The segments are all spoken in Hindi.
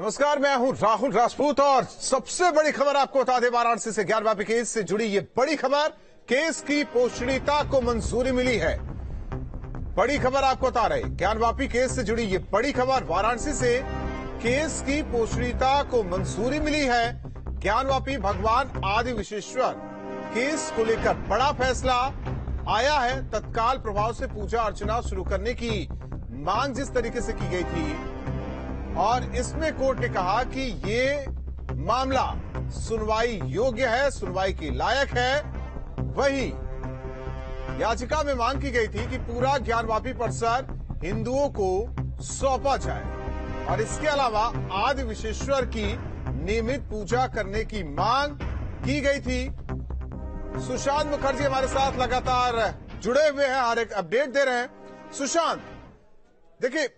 नमस्कार, मैं हूं राहुल राजपूत और सबसे बड़ी खबर आपको बता दें, वाराणसी से ज्ञानवापी केस से जुड़ी ये बड़ी खबर। केस की पोषणीयता को मंजूरी मिली है। बड़ी खबर आपको बता रहे, ज्ञानवापी केस से जुड़ी ये बड़ी खबर। वाराणसी से केस की पोषणीयता को मंजूरी मिली है। ज्ञानवापी भगवान आदि विश्वेश्वर केस को लेकर बड़ा फैसला आया है। तत्काल प्रभाव से पूजा अर्चना शुरू करने की मांग जिस तरीके से की गई थी और इसमें कोर्ट ने कहा कि ये मामला सुनवाई योग्य है, सुनवाई के लायक है। वहीं याचिका में मांग की गई थी कि पूरा ज्ञानवापी परिसर हिंदुओं को सौंपा जाए और इसके अलावा आदि विश्वेश्वर की नियमित पूजा करने की मांग की गई थी। सुशांत मुखर्जी हमारे साथ लगातार जुड़े हुए हैं, हर एक अपडेट दे रहे हैं। सुशांत, देखिए,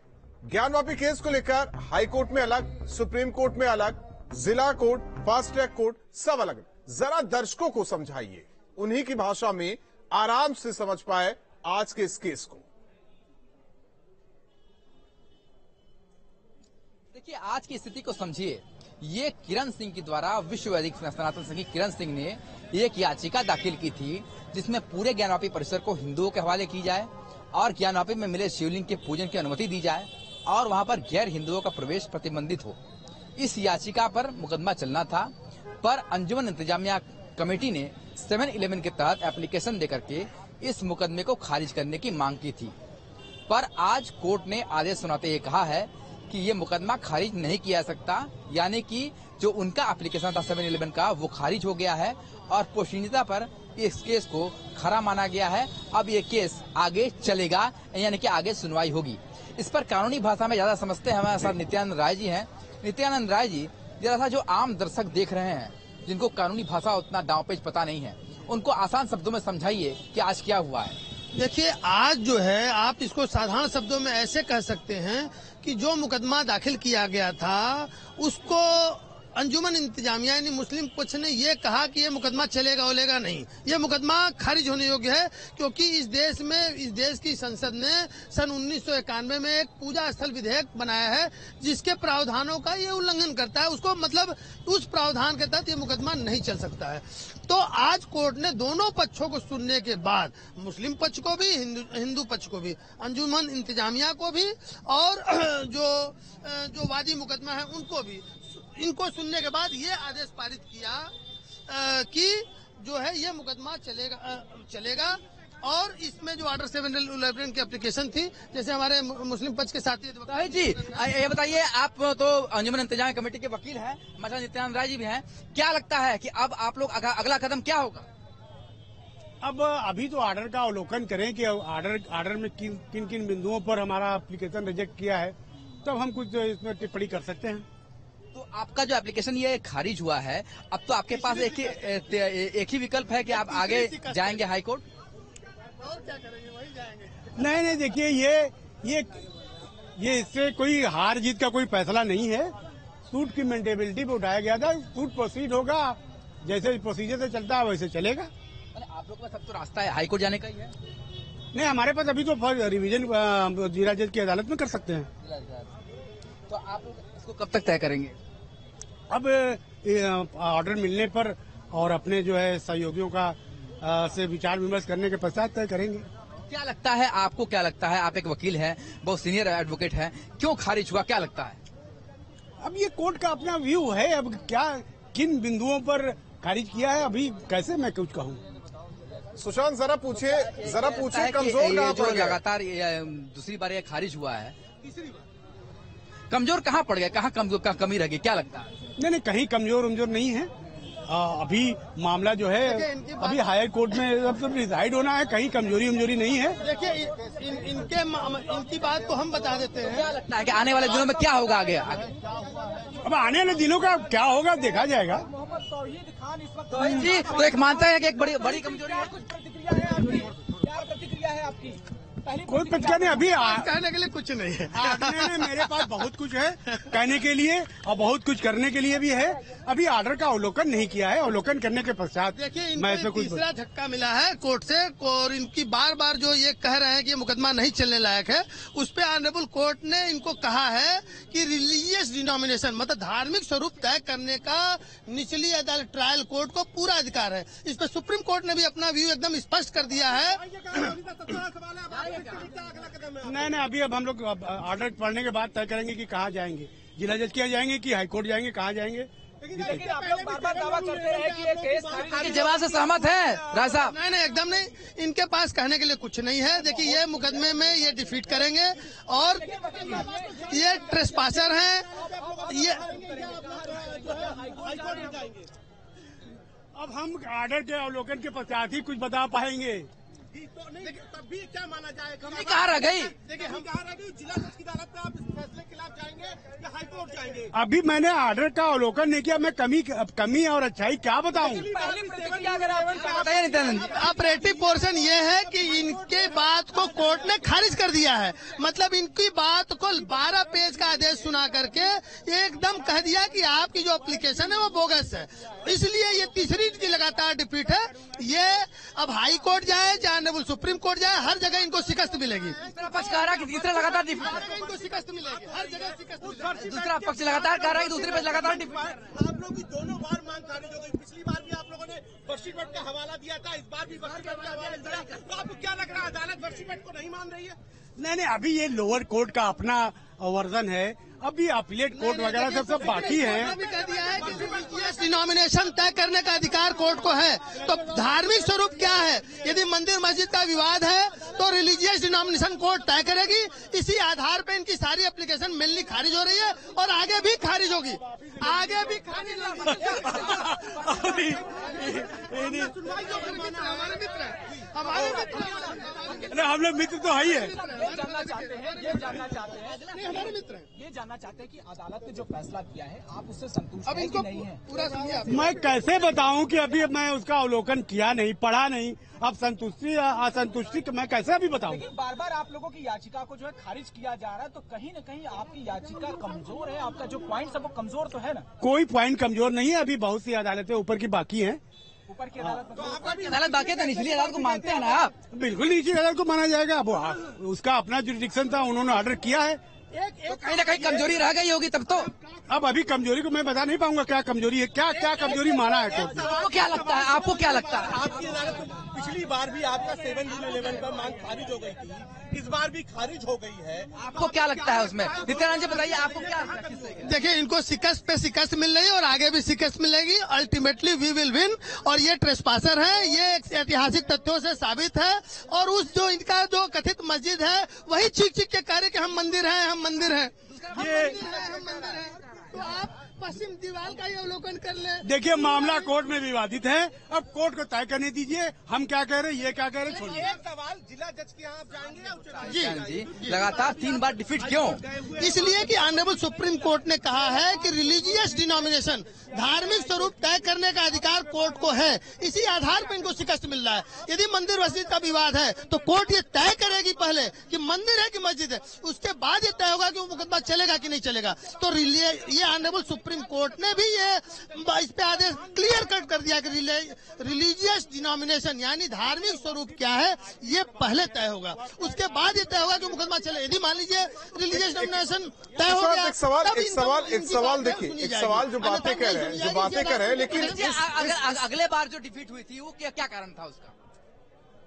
ज्ञानवापी केस को लेकर हाई कोर्ट में अलग, सुप्रीम कोर्ट में अलग, जिला कोर्ट, फास्ट ट्रैक कोर्ट, सब अलग। जरा दर्शकों को समझाइए, उन्हीं की भाषा में आराम से समझ पाए आज के इस केस को। देखिए, आज की स्थिति को समझिए। ये किरण सिंह के द्वारा विश्व वैदिक सनातन संघ किरण सिंह ने एक याचिका दाखिल की थी जिसमें पूरे ज्ञानवापी परिसर को हिंदुओं के हवाले की जाए और ज्ञानवापी में मिले शिवलिंग के पूजन की अनुमति दी जाए और वहां पर गैर हिंदुओं का प्रवेश प्रतिबंधित हो। इस याचिका पर मुकदमा चलना था, पर अंजुमन इंतजामिया कमेटी ने 7-11 के तहत एप्लीकेशन देकर के इस मुकदमे को खारिज करने की मांग की थी। पर आज कोर्ट ने आदेश सुनाते हुए कहा है कि ये मुकदमा खारिज नहीं किया जा सकता, यानी कि जो उनका एप्लीकेशन था 7-11 का, वो खारिज हो गया है और पोषणीयता पर इस केस को खरा माना गया है। अब ये केस आगे चलेगा, यानी कि आगे सुनवाई होगी। इस पर कानूनी भाषा में ज्यादा समझते हैं। हमारे साथ नित्यानंद राय जी हैं। नित्यानंद राय जी, जरा सा जो आम दर्शक देख रहे हैं, जिनको कानूनी भाषा उतना दांवपेच पता नहीं है, उनको आसान शब्दों में समझाइए कि आज क्या हुआ है। देखिए, आज जो है, आप इसको साधारण शब्दों में ऐसे कह सकते हैं कि जो मुकदमा दाखिल किया गया था उसको अंजुमन इंतजामिया यानी मुस्लिम पक्ष ने ये कहा कि ये मुकदमा चलेगा ओलेगा नहीं, ये मुकदमा खारिज होने योग्य है, क्योंकि इस देश की संसद ने सन 1991 में एक पूजा स्थल विधेयक बनाया है जिसके प्रावधानों का ये उल्लंघन करता है। उसको मतलब उस प्रावधान के तहत ये मुकदमा नहीं चल सकता है। तो आज कोर्ट ने दोनों पक्षों को सुनने के बाद, मुस्लिम पक्ष को भी, हिंदू पक्ष को भी, अंजुमन इंतजामिया को भी और जो वादी मुकदमा है उनको भी, इनको सुनने के बाद ये आदेश पारित किया कि जो है ये मुकदमा चलेगा और इसमें जो ऑर्डर 7-11 की एप्लीकेशन थी, जैसे हमारे मुस्लिम पक्ष के साथी जी, ये बताइए, आप तो अंजुमन इंतजामिया कमेटी के वकील हैं, हमारे नित्यानंद राय जी भी हैं, क्या लगता है कि अब आप लोग अगला कदम क्या होगा? अब अभी तो ऑर्डर का अवलोकन करें कि ऑर्डर में किन किन बिंदुओं पर हमारा एप्लीकेशन रिजेक्ट किया है, तब हम कुछ इसमें टिप्पणी कर सकते हैं। तो आपका जो एप्लीकेशन ये खारिज हुआ है, अब तो आपके पास एक ही विकल्प है कि आप आगे जाएंगे हाई कोर्ट। और क्या करेंगे, वही जाएंगे। नहीं, देखिए, ये इससे कोई हार जीत का कोई फैसला नहीं है। सूट की मेंटेबिलिटी पे उठाया गया था। सूट प्रोसीड होगा, जैसे प्रोसीजर से चलता है वैसे चलेगा। आप लोग का सब तो रास्ता है हाई कोर्ट जाने का ही है। नहीं, हमारे पास अभी तो रिवीजन जिला जज की अदालत में कर सकते हैं। तो आप इसको कब तक तय करेंगे? अब ऑर्डर मिलने पर और अपने जो है सहयोगियों का से विचार विमर्श करने के पश्चात तय करेंगे। क्या लगता है आपको, क्या लगता है, आप एक वकील हैं, बहुत सीनियर एडवोकेट हैं, क्यों खारिज हुआ, क्या लगता है? अब ये कोर्ट का अपना व्यू है। अब क्या किन बिंदुओं पर खारिज किया है, अभी कैसे मैं कुछ कहूँ। सुशांत, जरा पूछिए कमजोर कहाँ पड़ गया? लगातार दूसरी बार ये खारिज हुआ है, तीसरी बार कमजोर कहाँ पड़ गया, कहाँ कमी रह गई, क्या लगता है? नहीं, कहीं कमजोर नहीं है। अभी मामला जो है अभी हायर कोर्ट में अब सब डिसाइड होना है, कहीं कमजोरी नहीं है। देखिए, इनकी बात को हम बता देते हैं। क्या लगता है कि आने वाले दिनों में क्या होगा आगे? अब आने वाले दिनों का क्या होगा देखा जाएगा। जी, तो एक मानता है कि एक बड़ी कमजोरी है। क्या प्रतिक्रिया है आपकी? कोई प्रतिक्रिया नहीं अभी कहने के लिए कुछ नहीं है। नहीं, मेरे पास बहुत कुछ है कहने के लिए और बहुत कुछ करने के लिए भी है। अभी ऑर्डर का अवलोकन नहीं किया है, अवलोकन करने के पश्चात देखिए मैं इनको कुछ तीसरा झटका मिला है कोर्ट से और इनकी बार बार जो ये कह रहे हैं कि ये मुकदमा नहीं चलने लायक है, उस पे ऑनरेबल कोर्ट ने इनको कहा है कि रिलीजियस डिनोमिनेशन मतलब धार्मिक स्वरूप तय करने का निचली अदालत ट्रायल कोर्ट को पूरा अधिकार है। इस पर सुप्रीम कोर्ट ने भी अपना व्यू एकदम स्पष्ट कर दिया है। नहीं, अभी अब हम लोग ऑर्डर पढ़ने के बाद तय करेंगे कि कहाँ जाएंगे, जिला जज किया जाएंगे कि हाईकोर्ट जाएंगे, कहाँ जाएंगे। लेकिन आप लोग बार बार दावा करते हैं कि ये केस आपके जवाब से सहमत है राय साहब? नहीं, एकदम नहीं। इनके पास कहने के लिए कुछ नहीं है। देखिए ये मुकदमे में ये डिफीट करेंगे और ये ट्रेसपासर हैं। ये अब हम ऑर्डर के अवलोकन के पश्चात ही कुछ बता पाएंगे। तब भी क्या माना जाएगा? कहाँ रह गई? देखिए हम कहा रहे कि जिला जज की अदालत में आप इस फैसले के खिलाफ जाएंगे या हाईकोर्ट जाएंगे? अभी मैंने ऑर्डर का अवलोकन नहीं किया, मैं कमी और अच्छाई क्या बताऊं? बताइए नित्यानंद जी। ऑपरेटिव पोर्शन ये है कि इनके बात को कोर्ट ने खारिज कर दिया है। मतलब इनकी बात को 12 पेज का आदेश सुना करके एकदम कह दिया कि आपकी जो एप्लीकेशन है वो बोगस है। इसलिए ये तीसरी इनकी लगातार डिफीट है। ये अब हाई कोर्ट जाए चाहे ऑनरेबल सुप्रीम कोर्ट जाए, हर जगह इनको शिकस्त मिलेगी। पक्ष कह रहा है कि तीसरा लगातार डिफीट, इनको शिकस्त मिलेगी, हर जगह शिकस्त मिलेगी। दूसरा पक्ष लगातार कह रहा है कि दूसरे पक्ष लगातार डिफीट। आप लोग की दोनों बार मांग खारिज हो गई। पिछली बार भी आप लोगों ने वर्षीमेंट का हवाला दिया था, इस बार भी वर्षीमेंट का हवाला दिया। तो आपको क्या लग रहा है अदालत वर्षीमेंट को नहीं मान रही है? नहीं, अभी ये लोअर कोर्ट का अपना वर्जन है, अभी अपीलेट कोर्ट वगैरह सब बाकी है। डिनोमिनेशन तय करने का अधिकार कोर्ट को है, तो धार्मिक स्वरूप क्या है? यदि मंदिर मस्जिद का विवाद है तो रिलीजियस डिनोमिनेशन कोर्ट तय करेगी। इसी आधार पर इनकी सारी एप्लीकेशन मेनली खारिज हो रही है और आगे भी खारिज होगी, आगे भी खारिज होगी। हमारे मित्र हम लोग मित्र तो है ही है। ये जानना चाहते हैं हमारे मित्र हैं। ये जानना चाहते हैं कि अदालत ने जो फैसला किया है आप उससे संतुष्ट अब हैं इनको कि नहीं है? पूरा समझिए। मैं कैसे बताऊं कि अभी मैं उसका अवलोकन किया नहीं, पढ़ा नहीं। अब संतुष्टि या असंतुष्टि मैं कैसे अभी बताऊं? लेकिन बार बार आप लोगों की याचिका को जो है खारिज किया जा रहा है, तो कहीं न कहीं आपकी याचिका कमजोर है, आपका जो पॉइंट है वो कमजोर तो है ना? कोई पॉइंट कमजोर नहीं है, अभी बहुत सी अदालतें ऊपर की बाकी हैं। ऊपर की अदालत में अदालत बाकी है तो निचली अदालत को मानते हैं ना आप? बिल्कुल नीचे अदालत को माना जाएगा। वो उसका अपना जुरिडिक्शन था, उन्होंने ऑर्डर किया है। तो कहीं ना कहीं कमजोरी रह गई होगी तब तो। अब अभी कमजोरी को मैं बता नहीं पाऊंगा क्या कमजोरी है, क्या कमजोरी माना है कोर्ट ने। आपको क्या लगता है? आपको क्या लगता है? आपकी अदालत में पिछली बार भी आपका 7/11 पर मांग खारिज हो गई थी, इस बार भी खारिज हो गई है। आपको क्या लगता है उसमें? नित्यानंद जी बताइए आपको क्या लगता है? देखिए इनको शिकस्त पे शिकस्त मिल रही है और आगे भी शिकस्त मिलेगी। Ultimately we will win. और ये ट्रेसपासर है, ये ऐतिहासिक तथ्यों से साबित है। और उस जो इनका जो कथित मस्जिद है वही चीख चीख के कह रहे कि हम मंदिर हैं, हम मंदिर हैं, हम मंदिर हैं। तो आप पश्चिम दीवार का ही अवलोकन कर ले। देखिए मामला कोर्ट में विवादित है, अब कोर्ट को तय करने दीजिए। हम क्या कह रहे हैं, ये क्या कह रहे हैं, छोड़िए। एक सवाल, जिला जज के यहाँ आप जाएंगे या उच्च न्यायालय? जी लगातार 3 बार डिफीट क्यों? इसलिए कि ऑनरेबल सुप्रीम कोर्ट ने कहा है कि रिलीजियस डिनोमिनेशन धार्मिक स्वरूप तय करने का अधिकार कोर्ट को है। इसी आधार पर इनको शिकस्त मिल रहा है। यदि मंदिर मस्जिद का विवाद है तो कोर्ट ये तय करेगी पहले कि मंदिर है कि मस्जिद है, उसके बाद ये तय होगा कि वो मुकदमा चलेगा कि नहीं चलेगा। तो ये ऑनरेबल सुप्रीम कोर्ट ने भी ये इस पे आदेश क्लियर कट कर दिया कि रिलीजियस डिनोमिनेशन यानी धार्मिक स्वरूप क्या है ये पहले तय होगा, उसके बाद ये तय होगा कि मुकदमा चले। यदि मान लीजिए रिलीजियस डिनोमिनेशन तय हो गया, एक सवाल देखिए, एक सवाल जो बातें कर रहे हैं, लेकिन अगले बार जो डिफीट हुई थी वो क्या कारण था उसका?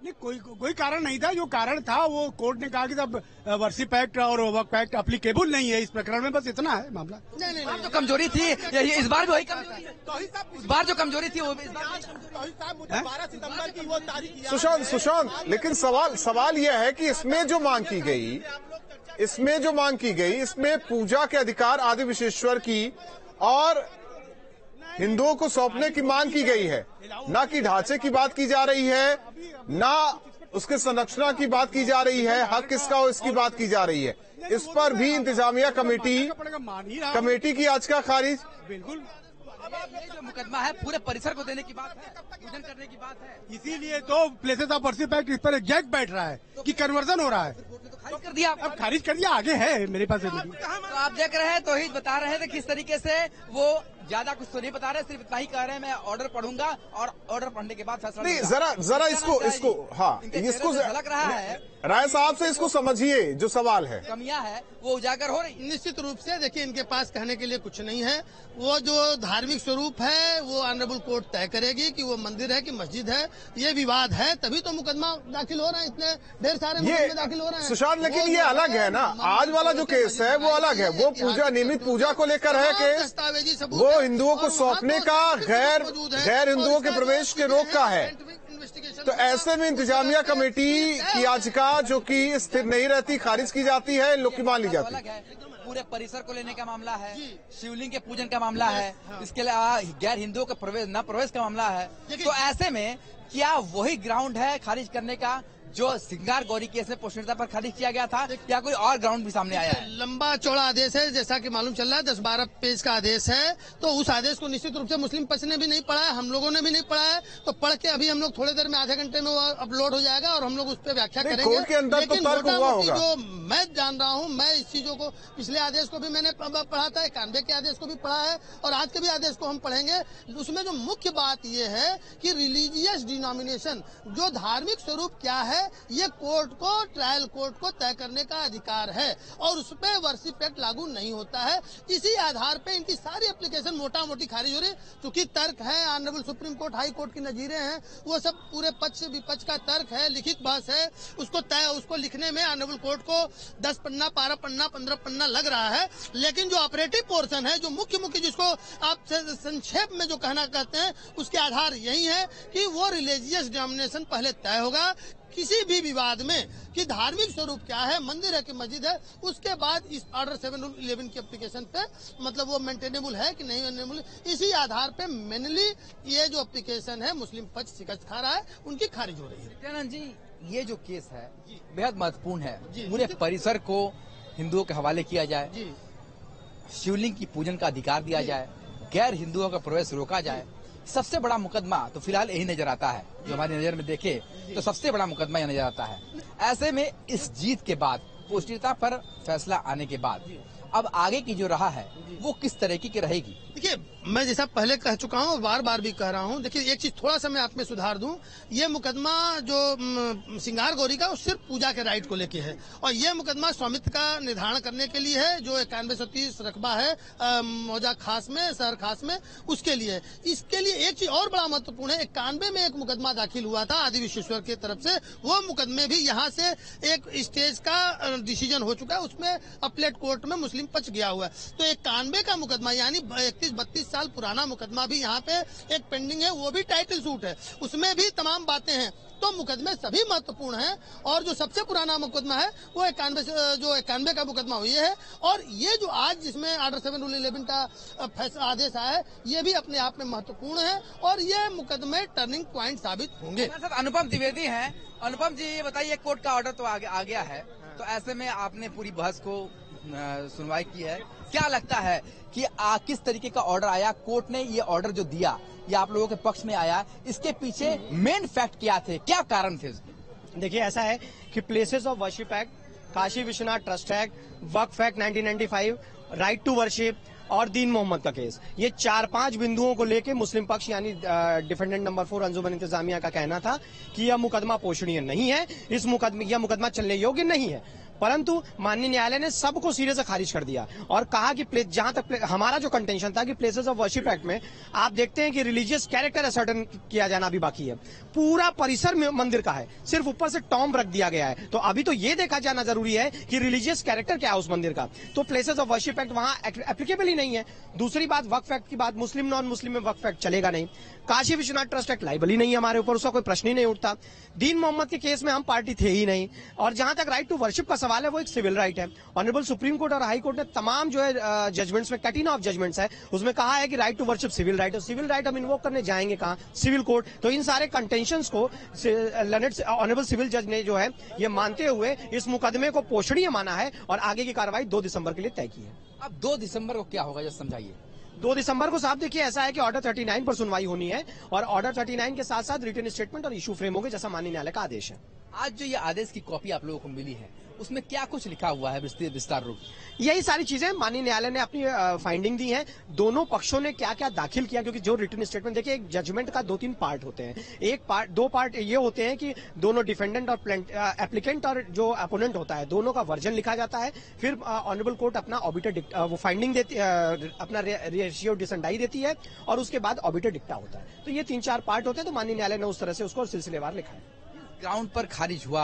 नहीं, कोई कारण नहीं था। जो कारण था वो कोर्ट ने कहा कि सब वर्शिप एक्ट और वक्फ एक्ट अप्लीकेबल नहीं है इस प्रकरण में, बस इतना है मामला। नहीं, जो कमजोरी थी इस बार भी वही कमजोरी है। इस बार जो कमजोरी थी वो भी इस बार। 12 सितंबर की वो तारीख सुशांत, लेकिन सवाल यह है कि इसमें जो मांग की गई इसमें पूजा के अधिकार आदि विशेश्वर की और हिंदुओं को सौंपने की मांग की गई है, ना कि ढांचे की बात की जा रही है, ना उसके संरक्षण की बात की जा रही है, हक किसका हो इसकी बात की जा रही है। इस पर भी इंतजामिया कमेटी की याचिका खारिज। बिल्कुल ये जो मुकदमा है पूरे परिसर को देने की बात है, पूजन करने की बात है। इसीलिए तो प्लेसेस ऑफ वर्शिप एक्ट इस पर एग्जैक्ट बैठ रहा है कि कन्वर्जन हो रहा है। कोर्ट ने तो खारिज कर दिया। अब खारिज कर दिया, आगे है मेरे पास। तो आप देख रहे हैं, तौहीद बता रहे थे किस तरीके से वो ज्यादा कुछ तो नहीं बता रहे, सिर्फ इतना ही कह रहे हैं मैं ऑर्डर पढ़ूंगा और ऑर्डर पढ़ने के बाद फैसला नहीं, लूंगा। जरा इसको हाँ, इसको झलक रहा है, राय साहब से इसको समझिए जो सवाल है। कमियां है वो उजागर हो रही। निश्चित रूप से देखिए, इनके पास कहने के लिए कुछ नहीं है। वो जो धार्मिक स्वरूप है वो ऑनरेबल कोर्ट तय करेगी कि वो मंदिर है कि मस्जिद है। ये विवाद है, तभी तो मुकदमा दाखिल हो रहा है, इतने ढेर सारे मुकदमे दाखिल हो रहे हैं। सुशांत, लेकिन ये अलग है ना, आज वाला जो केस है वो अलग है। वो पूजा, नियमित पूजा को लेकर है केस, दस्तावेजी सबूत वो है, हिंदुओं को और वहाँ सौंपने तो का, सबूत गैर मौजूद है, गैर हिंदुओं और के इसका प्रवेश के जो रोक का है। इन्वेस्टिगेशन तो ऐसे में इंतजामिया कमेटी की याचिका जो कि स्थिर नहीं रहती, खारिज की जाती है, लोग की मान ली जाती अलग है। पूरे परिसर को लेने का मामला है, शिवलिंग के पूजन का मामला है, इसके अलावा गैर हिंदुओं के प्रवेश न प्रवेश का मामला है। तो ऐसे में क्या वही ग्राउंड है खारिज करने का जो सिंगार गौरी केस में पोषणीयता पर खारिज किया गया था, या कोई और ग्राउंड भी सामने आया है? लंबा चौड़ा आदेश है, जैसा कि मालूम चल रहा है 10-12 पेज का आदेश है। तो उस आदेश को निश्चित रूप से मुस्लिम पक्ष ने भी नहीं पढ़ा है, हम लोगों ने भी नहीं पढ़ा है। तो पढ़ के अभी हम लोग थोड़ी देर में, आधे घंटे में वो अपलोड हो जाएगा और हम लोग उस पर व्याख्या करेंगे। कोर्ट के अंदर तो तर्क हुआ होगा। जो मैं जान रहा हूँ, मैं इस चीजों को, पिछले आदेश को भी मैंने पढ़ा था, 91 के आदेश को भी पढ़ा है और आज के भी आदेश को हम पढ़ेंगे। उसमें जो मुख्य बात ये है कि रिलीजियस डिनोमिनेशन, जो धार्मिक स्वरूप क्या है, ये ट्रायल कोर्ट को तय करने का अधिकार है और उस पर वर्शिप एक्ट लागू नहीं होता है। इसी आधार पे इनकी सारी एप्लीकेशन मोटा मोटी खारिज हो रही है। चूंकि तर्क है, honourable supreme court, high court की नजीरें हैं, वो सब पूरे पक्ष विपक्ष का तर्क है, लिखित बहस है। उसको लिखने में ऑनरेबल कोर्ट को 10 पन्ना, 12 पन्ना, 15 पन्ना लग रहा है। लेकिन जो ऑपरेटिव पोर्शन है, जो मुख्य जिसको आप संक्षेप में जो कहना कहते हैं, उसके आधार यही है कि वो रिलीजियस डिनोमिनेशन पहले तय होगा किसी भी विवाद में कि धार्मिक स्वरूप क्या है, मंदिर है कि मस्जिद है। उसके बाद इस ऑर्डर 711 की एप्लीकेशन पे मतलब वो मेंटेनेबल है कि नहीं मेंटेनेबल, इसी आधार पे मेनली ये जो एप्लीकेशन है मुस्लिम पक्ष शिकस्त खा रहा है, उनकी खारिज हो रही है। नित्यानंद जी, ये जो केस है बेहद महत्वपूर्ण है। पूरे परिसर को हिंदुओं के हवाले किया जाए, शिवलिंग की पूजन का अधिकार दिया जाए, गैर हिंदुओं का प्रवेश रोका जाए। सबसे बड़ा मुकदमा तो फिलहाल यही नजर आता है, जो हमारी नजर में देखे तो सबसे बड़ा मुकदमा यह नजर आता है। ऐसे में इस जीत के बाद, पोषणीयता पर फैसला आने के बाद, अब आगे की जो राह है वो किस तरीके की रहेगी? देखिए, मैं जैसा पहले कह चुका हूँ, बार बार भी कह रहा हूँ। देखिए, एक चीज थोड़ा सा मैं आप में सुधार दूं। ये मुकदमा जो सिंगार गौरी का, वो सिर्फ पूजा के राइट को लेके है और ये मुकदमा स्वामित्व का निर्धारण करने के लिए है, जो 9130 रकबा है मौजा खास में, शहर खास में, उसके लिए। इसके लिए एक चीज और बड़ा महत्वपूर्ण है, 91 में एक मुकदमा दाखिल हुआ था आदि विश्वेश्वर की तरफ से। वो मुकदमे भी यहाँ से एक स्टेज का डिसीजन हो चुका है, उसमें अपलेट कोर्ट में मुस्लिम पक्ष गया हुआ है। तो 91 का मुकदमा यानी 31-32 साल पुराना मुकदमा भी यहाँ पे एक पेंडिंग है, वो भी टाइटल सूट है, उसमें भी तमाम बातें हैं। तो मुकदमे सभी महत्वपूर्ण हैं और जो सबसे पुराना मुकदमा है वो 91 का मुकदमा हुई है। और ये जो आज जिसमें ऑर्डर 711 का आदेश आया है, ये भी अपने आप में महत्वपूर्ण है और ये मुकदमे टर्निंग प्वाइंट साबित होंगे। हमारे साथ अनुपम द्विवेदी हैं। अनुपम जी, ये बताइए, कोर्ट का ऑर्डर तो आ गया है, तो ऐसे में आपने पूरी बहस को सुनवाई की है, क्या लगता है कि किस तरीके का ऑर्डर आया? कोर्ट ने ये ऑर्डर जो दिया, ये आप लोगों के पक्ष में आया, इसके पीछे मेन फैक्ट क्या थे, क्या कारण थे इसके? देखिए, ऐसा है कि places of worship act, Kashi Vishwanath trust act, Waqf act 1995, right to worship और दीन मोहम्मद का केस, ये 4-5 बिंदुओं को लेके मुस्लिम पक्ष यानी डिफेंडेंट नंबर 4 अंजुमन इंतजामिया का कहना था कि यह मुकदमा पोषणीय नहीं है, यह मुकदमा चलने योग्य नहीं है। परंतु माननीय न्यायालय ने सबको सिरे से खारिज कर दिया और कहा कि जहां तक हमारा जो कंटेंशन था कि प्लेसेस ऑफ वर्शिप एक्ट में आप देखते हैं कि रिलीजियस कैरेक्टर असर्टन किया जाना भी बाकी है। पूरा परिसर में मंदिर का है, सिर्फ ऊपर से टॉम्ब रख दिया गया है। तो अभी तो ये देखा जाना जरूरी है कि रिलीजियस कैरेक्टर क्या है उस मंदिर का। तो प्लेसेस ऑफ वर्शिप एक्ट वहां एप्लीकेबल ही नहीं है। दूसरी बात, वक्फ एक्ट की बात, मुस्लिम नॉन मुस्लिम में वक्फ एक्ट चलेगा नहीं। Kashi Vishwanath trust act liable ही नहीं है हमारे ऊपर, उसका कोई प्रश्न ही नहीं उठता। दीन मोहम्मद के केस में हम पार्टी थे ही नहीं। और जहां तक राइट टू वर्शिप का सवाल है, वो एक सिविल राइट है। ऑनरेबल सुप्रीम कोर्ट और हाई कोर्ट ने तमाम जो है जजमेंट्स में, कैटिना ऑफ जजमेंट्स है, उसमें कहा है कि right to worship civil right है। सिविल राइट हम इन्वोक करने जाएंगे कहां? Civil court. तो इन सारे कंटेंशंस को ऑनरेबल सिविल जज ने जो है ये मानते हुए इस मुकदमे को पोषणीय माना है और आगे की कार्रवाई 2 दिसंबर के लिए तय की है। अब 2 दिसंबर को क्या होगा, जरा समझाइए। 2 दिसंबर को साहब देखिए ऐसा है कि ऑर्डर 39 पर सुनवाई होनी है और ऑर्डर 39 के साथ साथ रिटन स्टेटमेंट और इशू फ्रेम होंगे, जैसा माननीय न्यायालय का आदेश है। आज जो ये आदेश की कॉपी आप लोगों को मिली है उसमें क्या कुछ लिखा हुआ है विस्तार रूप? यही सारी चीजें माननीय न्यायालय ने अपनी फाइंडिंग दी है। दोनों पक्षों ने क्या क्या दाखिल किया, क्योंकि जो रिटन स्टेटमेंट देखिए एक जजमेंट का 2-3 पार्ट होते हैं। दो पार्ट ये होते हैं कि दोनों डिफेंडेंट और एप्लीकेंट और जो अपोनेंट होता है दोनों का वर्जन लिखा जाता है। फिर ऑनरेबल कोर्ट अपना ऑबिटर वो फाइंडिंग देती अपना रेशियो डिसंडाई देती है और उसके बाद ऑबिटर डिक्टा होता है। तो ये 3-4 पार्ट होते हैं। तो माननीय न्यायालय ने उस तरह से उसको सिलसिलेवार लिखा है। ग्राउंड पर खारिज हुआ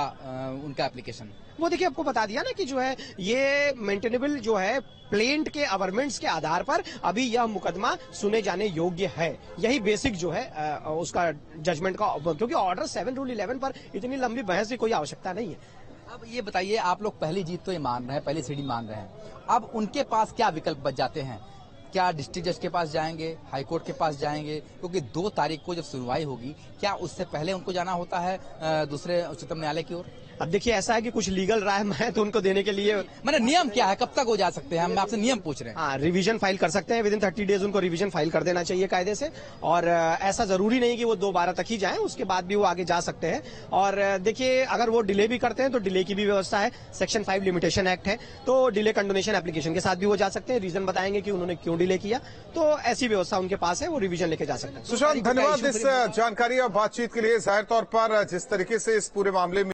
उनका एप्लीकेशन? वो देखिए आपको बता दिया ना कि जो है ये मेंटेनेबल जो है प्लेंट के अवर्मेंट्स के आधार पर अभी यह मुकदमा सुने जाने योग्य है। यही बेसिक जो है उसका जजमेंट का, क्योंकि ऑर्डर 7 रूल 11 पर इतनी लंबी बहस की कोई आवश्यकता नहीं है। अब ये बताइए, आप लोग पहली जीत तो ये मान रहे हैं, पहली सीढ़ी मान रहे हैं, अब उनके पास क्या विकल्प बच जाते हैं? क्या डिस्ट्रिक्ट जज के पास जाएंगे, हाई कोर्ट के पास जाएंगे? क्योंकि 2 तारीख को जब सुनवाई होगी, क्या उससे पहले उनको जाना होता है दूसरे उच्चतम न्यायालय की ओर? अब देखिए ऐसा है कि कुछ लीगल राय मैं तो उनको देने के लिए, मैंने नियम क्या है, कब तक हो जा सकते हैं? हम आपसे नियम पूछ रहे हैं। हाँ, रिवीजन फाइल कर सकते हैं। विदिन 30 डेज उनको रिवीजन फाइल कर देना चाहिए कायदे से। और ऐसा जरूरी नहीं कि वो 2-12 तक ही जाएं, उसके बाद भी वो आगे जा सकते हैं। और देखिए अगर वो डिले भी करते हैं तो डिले की भी व्यवस्था है। सेक्शन 5 लिमिटेशन एक्ट है, तो डिले कंडोनेशन एप्लीकेशन के साथ भी वो जा सकते हैं। रीजन बताएंगे कि उन्होंने क्यों डिले किया, तो ऐसी व्यवस्था उनके पास है, वो रिवीजन लेके जा सकते हैं। सुशांत, धन्यवाद इस जानकारी और बातचीत के लिए। जाहिर तौर पर जिस तरीके से इस पूरे मामले में